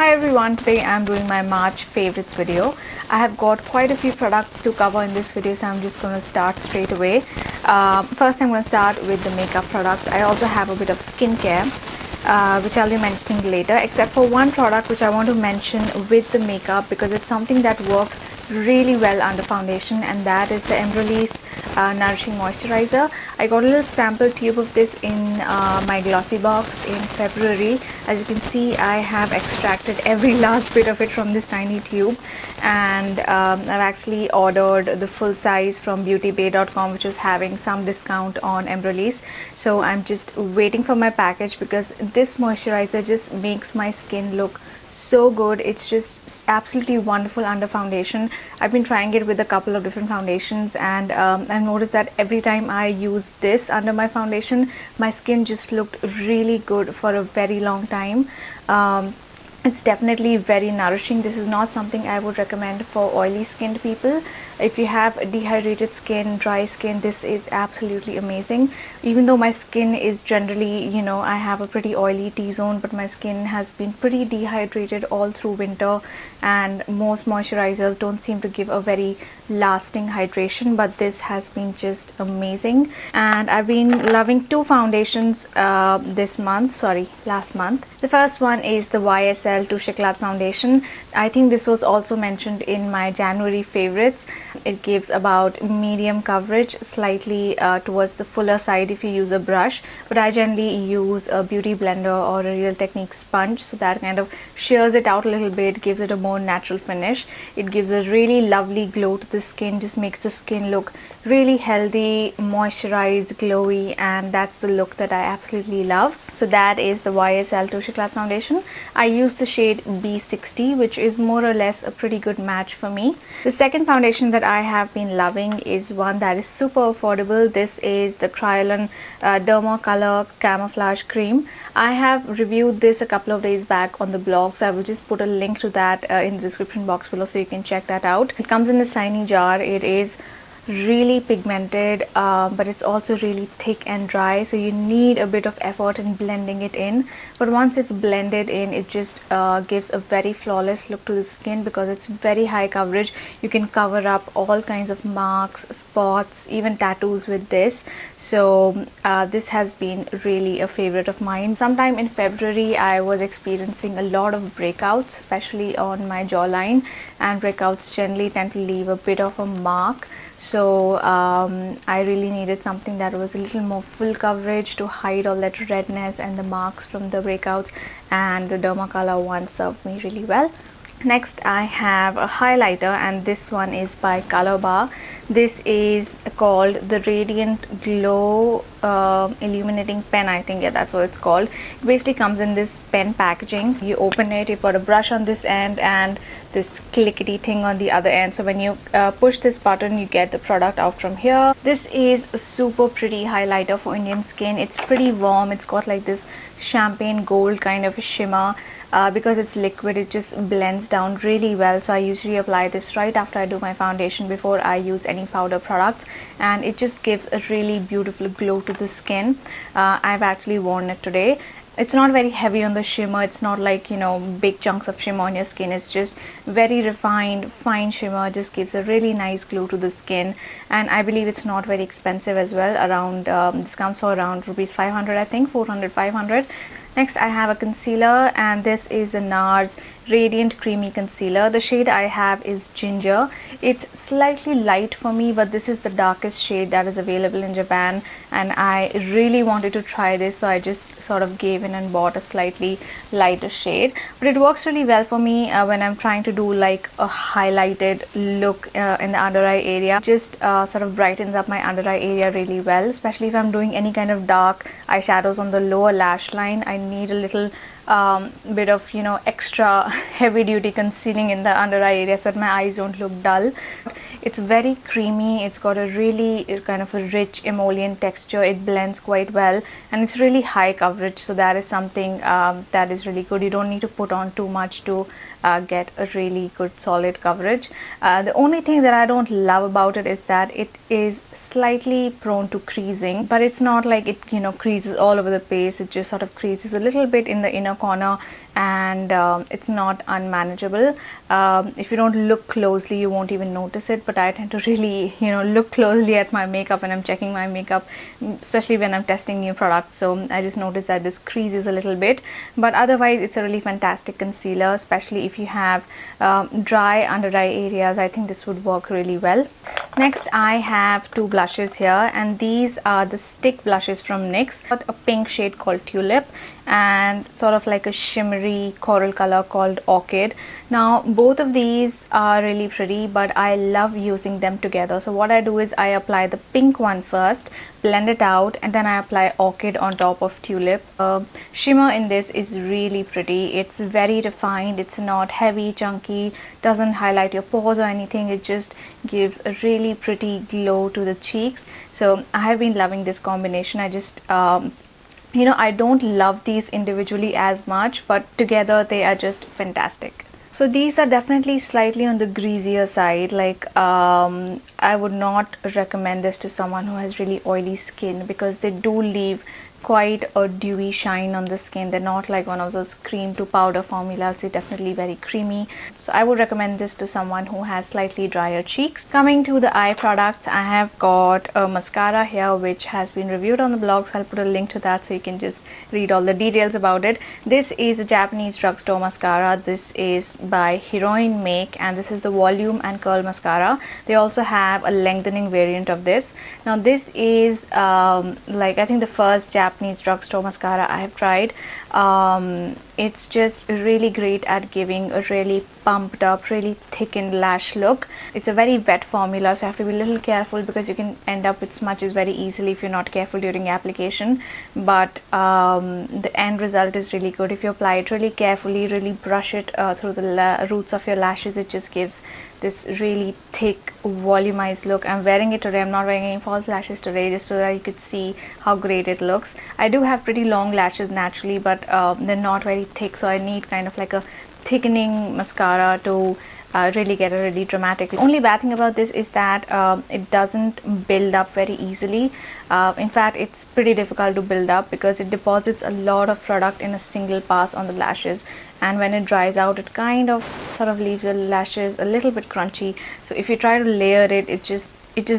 Hi everyone, today I'm doing my March favorites video. I have got quite a few products to cover in this video, so I'm just going to start straight away. First I'm going to start with the makeup products. I also have a bit of skincare which I'll be mentioning later, except for one product which I want to mention with the makeup because it's something that works really well under foundation, and that is the Embryolisse Nourishing Moisturizer. I got a little sample tube of this in my glossy box in February. As you can see, I have extracted every last bit of it from this tiny tube, and I've actually ordered the full size from beautybay.com, which was having some discount on Embryolisse. So I'm just waiting for my package because this moisturizer just makes my skin look so good. It's just absolutely wonderful under foundation. I've been trying it with a couple of different foundations, and I've noticed that every time I use this under my foundation, my skin just looked really good for a very long time. It's definitely very nourishing. This is not something I would recommend for oily skinned people. If you have dehydrated skin, dry skin, this is absolutely amazing. Even though my skin is generally, I have a pretty oily T-zone, but my skin has been pretty dehydrated all through winter, and most moisturizers don't seem to give a very lasting hydration, but this has been just amazing. And I've been loving two foundations last month. The first one is the YSL Touche Éclat foundation. I think this was also mentioned in my January favorites. It gives about medium coverage, slightly towards the fuller side if you use a brush, but I generally use a beauty blender or a Real Techniques sponge, so that kind of shears it out a little bit, gives it a more natural finish. It gives a really lovely glow to the skin, just makes the skin look really healthy, moisturized, glowy, and that's the look that I absolutely love. So that is the YSL Touche Éclat foundation. I use the shade B60, which is more or less a pretty good match for me. The second foundation that I have been loving is one that is super affordable. This is the Kryolan Dermacolor Camouflage Cream. I have reviewed this a couple of days back on the blog, so I will just put a link to that in the description box below so you can check that out. It comes in this tiny jar. It is really pigmented, but it's also really thick and dry, so you need a bit of effort in blending it in, but once it's blended in, it just gives a very flawless look to the skin because it's very high coverage. You can cover up all kinds of marks, spots, even tattoos with this. So this has been really a favorite of mine. Sometime in February I was experiencing a lot of breakouts, especially on my jawline, and breakouts generally tend to leave a bit of a mark. So I really needed something that was a little more full coverage to hide all that redness and the marks from the breakouts, and the Dermacolor one served me really well. Next I have a highlighter, and this one is by Colorbar. This is called the Radiant Glow Illuminating Pen, I think. Yeah, that's what it's called. It basically comes in this pen packaging. You open it, you put a brush on this end and this clickety thing on the other end. So when you push this button, you get the product out from here. This is a super pretty highlighter for Indian skin. It's pretty warm. It's got like this champagne gold kind of a shimmer. Because it's liquid, it just blends down really well. So I usually apply this right after I do my foundation before I use any powder products, and it just gives a really beautiful glow to the skin. I've actually worn it today. It's not very heavy on the shimmer. It's not like, big chunks of shimmer on your skin. It's just very refined, fine shimmer. Just gives a really nice glow to the skin, and I believe it's not very expensive as well. Around this comes for around rupees 500, I think, 400, 500. Next I have a concealer, and this is the NARS Radiant Creamy Concealer. The shade I have is Ginger. It's slightly light for me, but this is the darkest shade that is available in Japan, and I really wanted to try this, so I just sort of gave in and bought a slightly lighter shade. But it works really well for me when I'm trying to do like a highlighted look in the under eye area. Just sort of brightens up my under eye area really well, especially if I'm doing any kind of dark eyeshadows on the lower lash line. I need a little bit of extra heavy duty concealing in the under eye area so that my eyes don't look dull. It's very creamy. It's got a really kind of a rich emollient texture. It blends quite well, and it's really high coverage, so that is something that is really good. You don't need to put on too much to get a really good solid coverage. The only thing that I don't love about it is that it is slightly prone to creasing, but it's not like it creases all over the face. It just sort of creases a little bit in the inner corner, and it's not unmanageable. If you don't look closely, you won't even notice it, but I tend to really, look closely at my makeup when I'm checking my makeup, especially when I'm testing new products. So I just noticed that this creases a little bit, but otherwise it's a really fantastic concealer, especially if you have dry under eye areas. I think this would work really well. Next, I have two blushes here, and these are the stick blushes from NYX. Got a pink shade called Tulip and sort of like a shimmery coral color called Orchid. Now both of these are really pretty, but I love using them together. So what I do is I apply the pink one first, blend it out, and then I apply Orchid on top of Tulip. Shimmer in this is really pretty. It's very refined, it's not heavy, chunky, doesn't highlight your pores or anything. It just gives a really pretty glow to the cheeks. So I have been loving this combination. I just I don't love these individually as much, but together they are just fantastic. So these are definitely slightly on the greasier side. Like I would not recommend this to someone who has really oily skin, because they do leave quite a dewy shine on the skin. They're not like one of those cream to powder formulas. They're definitely very creamy. So I would recommend this to someone who has slightly drier cheeks. Coming to the eye products, I have got a mascara here which has been reviewed on the blog, so I'll put a link to that so you can just read all the details about it. This is a Japanese drugstore mascara. This is by Heroine Make, and this is the volume and curl mascara. They also have a lengthening variant of this. Now this is like I think the first Japanese drugstore mascara I have tried. It's just really great at giving a really pumped up, really thickened lash look. It's a very wet formula, so you have to be a little careful because you can end up with smudges very easily if you're not careful during application. But the end result is really good. If you apply it really carefully, really brush it through the roots of your lashes, it just gives this really thick, volumized look. I'm wearing it today. I'm not wearing any false lashes today, just so that you could see how great it looks. I do have pretty long lashes naturally, but they're not very thick, so I need kind of like a thickening mascara to really get a really dramatic. The only bad thing about this is that it doesn't build up very easily. In fact, it's pretty difficult to build up because it deposits a lot of product in a single pass on the lashes, and when it dries out, it kind of sort of leaves the lashes a little bit crunchy. So if you try to layer it, it just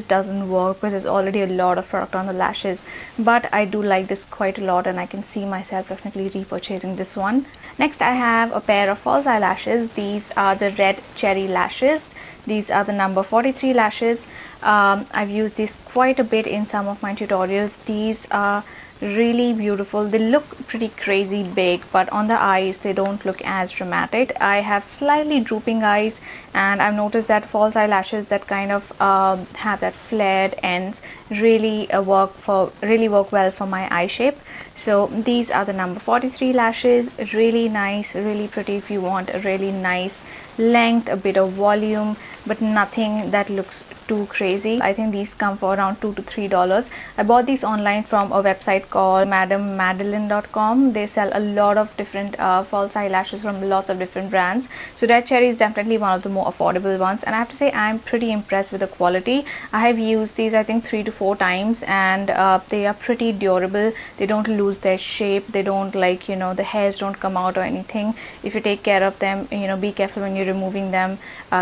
doesn't work because there's already a lot of product on the lashes. But I do like this quite a lot, and I can see myself definitely repurchasing this one. Next, I have a pair of false eyelashes. These are the Red Cherry lashes. These are the number 43 lashes. I've used these quite a bit in some of my tutorials. These are really beautiful. They look pretty crazy big, but on the eyes they don't look as dramatic. I have slightly drooping eyes, and I've noticed that false eyelashes that kind of have that flared ends really work well for my eye shape. So these are the number 43 lashes. Really nice, really pretty if you want a really nice length, a bit of volume, but nothing that looks too crazy. I think these come for around $2 to $3. I bought these online from a website called madammadeline.com. They sell a lot of different false eyelashes from lots of different brands. So Red Cherry is definitely one of the more affordable ones, and I have to say I'm pretty impressed with the quality. I have used these I think 3 to 4 times, and they are pretty durable. They don't lose their shape. They don't, like, the hairs don't come out or anything. If you take care of them, be careful when you're removing them.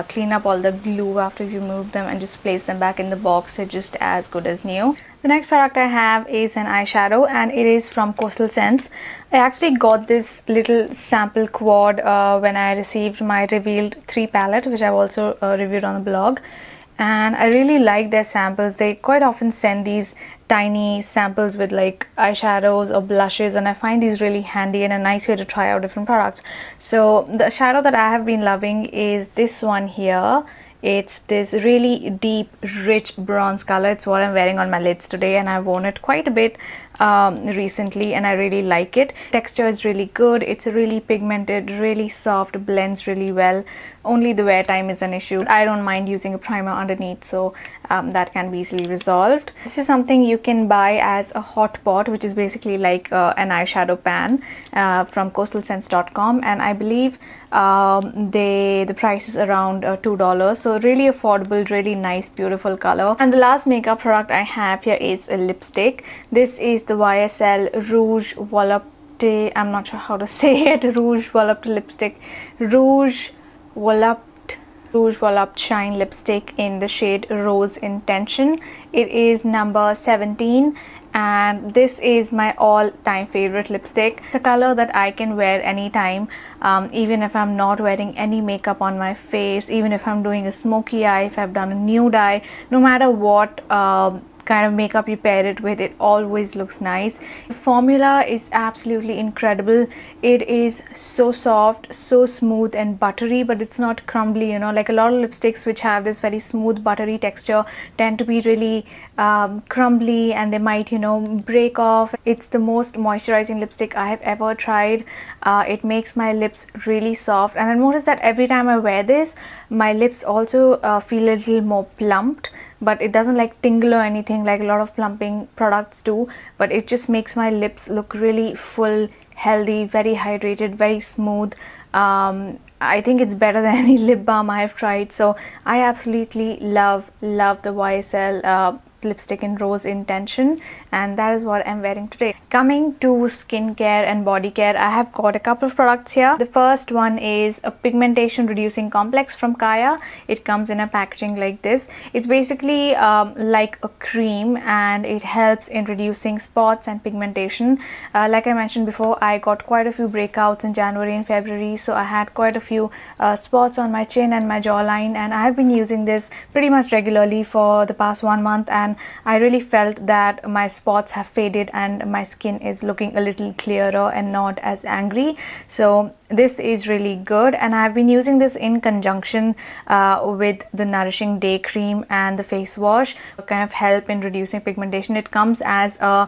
Clean up all the glue after you remove them and just place them back in the box. They're just as good as new. The next product I have is an eyeshadow, and it is from Coastal Scents. I actually got this little sample quad when I received my Revealed 3 palette, which I've also reviewed on the blog. And I really like their samples. They quite often send these tiny samples with like eyeshadows or blushes, and I find these really handy and a nice way to try out different products. So the shadow that I have been loving is this one here. It's this really deep, rich bronze color. It's what I'm wearing on my lids today, and I've worn it quite a bit recently, and I really like it. Texture is really good. It's really pigmented, really soft, blends really well. Only the wear time is an issue. I don't mind using a primer underneath, so that can be easily resolved. This is something you can buy as a hot pot, which is basically like an eyeshadow pan from coastalscents.com, and I believe the price is around $2. So really affordable, really nice, beautiful color. And the last makeup product I have here is a lipstick. This is the YSL Rouge Volupté Volupte, I'm not sure how to say it, Rouge Volupte lipstick, Rouge Volupte Shine lipstick in the shade Rose Intention. It is number 17 and this is my all-time favorite lipstick. It's a color that I can wear anytime, even if I'm not wearing any makeup on my face, even if I'm doing a smoky eye, if I've done a nude eye, no matter what kind of makeup you pair it with, it always looks nice. The formula is absolutely incredible. It is so soft, so smooth and buttery, but it's not crumbly, you know, like a lot of lipsticks which have this very smooth buttery texture tend to be really crumbly and they might, you know, break off. It's the most moisturizing lipstick I have ever tried. It makes my lips really soft, and I noticed that every time I wear this, my lips also feel a little more plumped, but it doesn't like tingle or anything like a lot of plumping products do, but it just makes my lips look really full, healthy, very hydrated, very smooth. I think it's better than any lip balm I have tried, so I absolutely love the YSL lipstick in Rose Intention, and that is what I'm wearing today. Coming to skincare and body care, I have got a couple of products here. The first one is a pigmentation reducing complex from Kaya. It comes in a packaging like this. It's basically like a cream and it helps in reducing spots and pigmentation. Like I mentioned before, I got quite a few breakouts in January and February, so I had quite a few spots on my chin and my jawline, and I have been using this pretty much regularly for the past 1 month, and I really felt that my spots have faded and my skin is looking a little clearer and not as angry. So this is really good, and I've been using this in conjunction with the Nourishing Day Cream and the face wash to kind of help in reducing pigmentation. It comes as a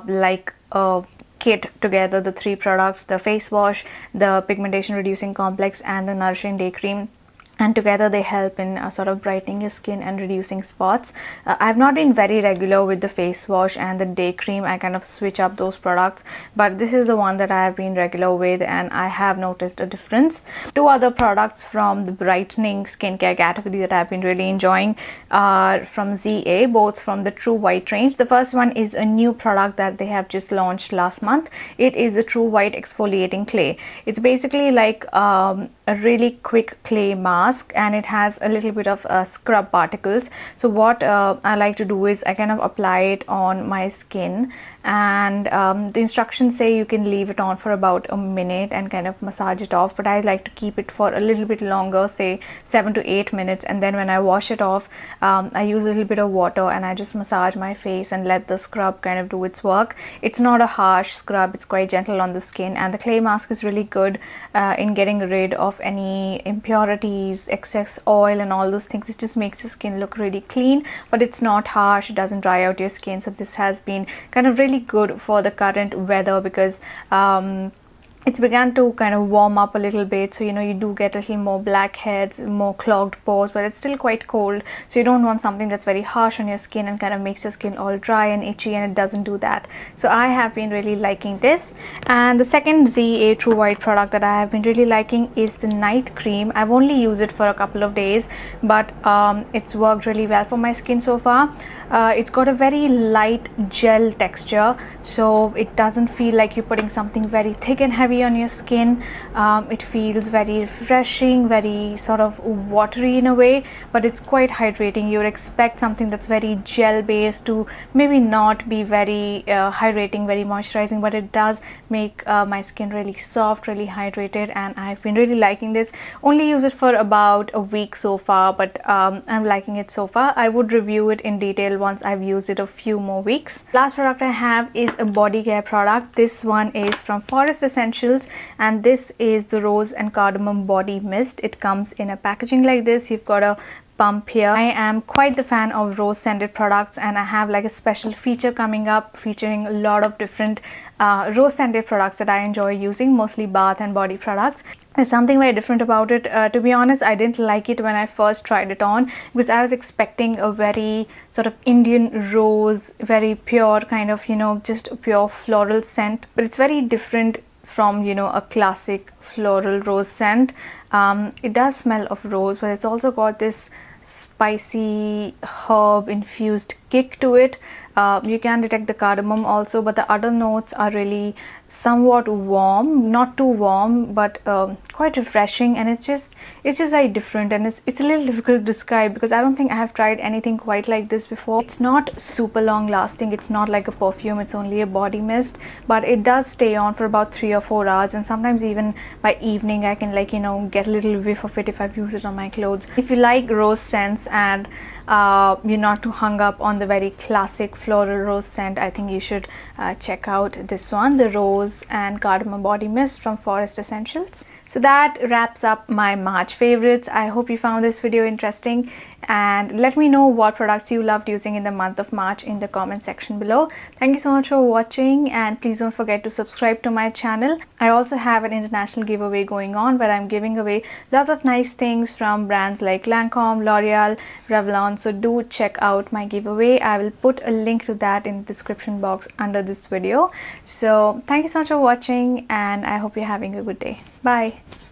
like a kit together, the 3 products, the face wash, the pigmentation reducing complex and the Nourishing Day Cream, and together they help in sort of brightening your skin and reducing spots. I've not been very regular with the face wash and the day cream. I kind of switch up those products, but this is the one that I have been regular with and I have noticed a difference. 2 other products from the brightening skincare category that I've been really enjoying are from ZA, both from the True White range. The first one is a new product that they have just launched last month. It is the True White Exfoliating Clay. It's basically like a really quick clay mask, and it has a little bit of scrub particles. So what I like to do is I kind of apply it on my skin, and the instructions say you can leave it on for about a minute and kind of massage it off, but I like to keep it for a little bit longer, say 7 to 8 minutes, and then when I wash it off, I use a little bit of water and I just massage my face and let the scrub kind of do its work. It's not a harsh scrub, it's quite gentle on the skin, and the clay mask is really good in getting rid of any impurities, excess oil and all those things. It just makes your skin look really clean, but it's not harsh, it doesn't dry out your skin. So this has been kind of really good for the current weather, because it's began to kind of warm up a little bit, so you know, you do get a little more blackheads, more clogged pores, but it's still quite cold, so you don't want something that's very harsh on your skin and kind of makes your skin all dry and itchy, and it doesn't do that. So I have been really liking this. And the second ZA True White product that I have been really liking is the night cream. I've only used it for a couple of days, but it's worked really well for my skin so far. It's got a very light gel texture, so it doesn't feel like you're putting something very thick and heavy on your skin. It feels very refreshing, very sort of watery in a way, but it's quite hydrating. You would expect something that's very gel based to maybe not be very hydrating, very moisturizing, but it does make my skin really soft, really hydrated, and I've been really liking this. Only use it for about a week so far, but I'm liking it so far. I would review it in detail once I've used it a few more weeks. Last product I have is a body care product. This one is from Forest Essentials, and this is the Rose and Cardamom Body Mist. It comes in a packaging like this. You've got a pump here. I am quite the fan of rose scented products, and I have like a special feature coming up featuring a lot of different rose scented products that I enjoy using, mostly bath and body products. There's something very different about it. To be honest, I didn't like it when I first tried it on, because I was expecting a very sort of Indian rose, very pure kind of, you know, just a pure floral scent, but it's very different from, you know, a classic floral rose scent. It does smell of rose, but it's also got this spicy herb infused kick to it. You can detect the cardamom also, but the other notes are really somewhat warm, not too warm, but quite refreshing, and it's just very different, and it's a little difficult to describe because I don't think I have tried anything quite like this before. It's not super long lasting, it's not like a perfume, it's only a body mist, but it does stay on for about 3 or 4 hours, and sometimes even by evening I can, like, you know, get a little whiff of it if I've used it on my clothes. If you like rose scents and you're not too hung up on the very classic floral rose scent, I think you should check out this one, the Rose and Cardamom Body Mist from Forest Essentials. So that wraps up my March favorites. I hope you found this video interesting, and let me know what products you loved using in the month of March in the comment section below. Thank you so much for watching, and please don't forget to subscribe to my channel. I also have an international giveaway going on where I'm giving away lots of nice things from brands like Lancome, L'Oreal, Revlon, so do check out my giveaway. I will put a link to that in the description box under this video. So thank you so much for watching, and I hope you're having a good day. Bye.